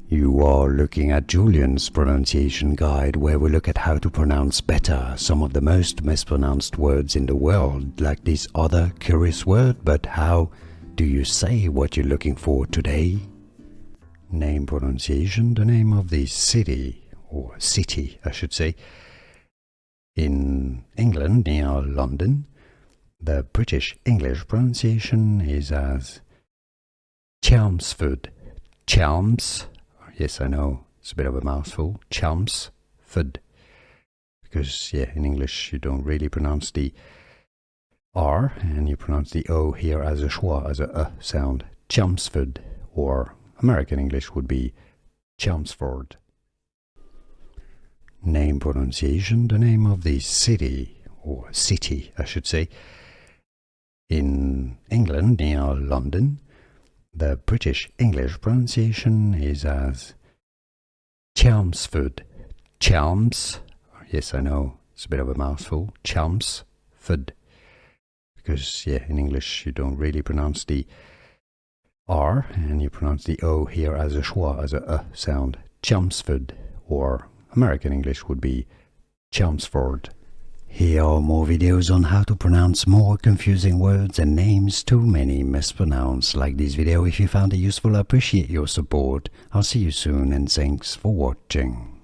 You are looking at Julian's pronunciation guide, where we look at how to pronounce better some of the most mispronounced words in the world, like this other curious word. But how do you say what you're looking for today? Name pronunciation, the name of the city, or city I should say, in England near London. The British English pronunciation is as Chelmsford. Chelms. Yes, I know, it's a bit of a mouthful. Chelmsford. Because, in English you don't really pronounce the R, and you pronounce the O here as a schwa, as a sound. Chelmsford, or American English would be Chelmsford. Name pronunciation, the name of the city, or city I should say, in England near London. The British English pronunciation is as Chelmsford. Chelms. Yes, I know, it's a bit of a mouthful. Chelmsford. Because, in English you don't really pronounce the R, and you pronounce the O here as a schwa, as a sound. Chelmsford, or American English would be Chelmsford. Here are more videos on how to pronounce more confusing words and names too many mispronounced. Like this video if you found it useful. I appreciate your support. I'll see you soon, and thanks for watching.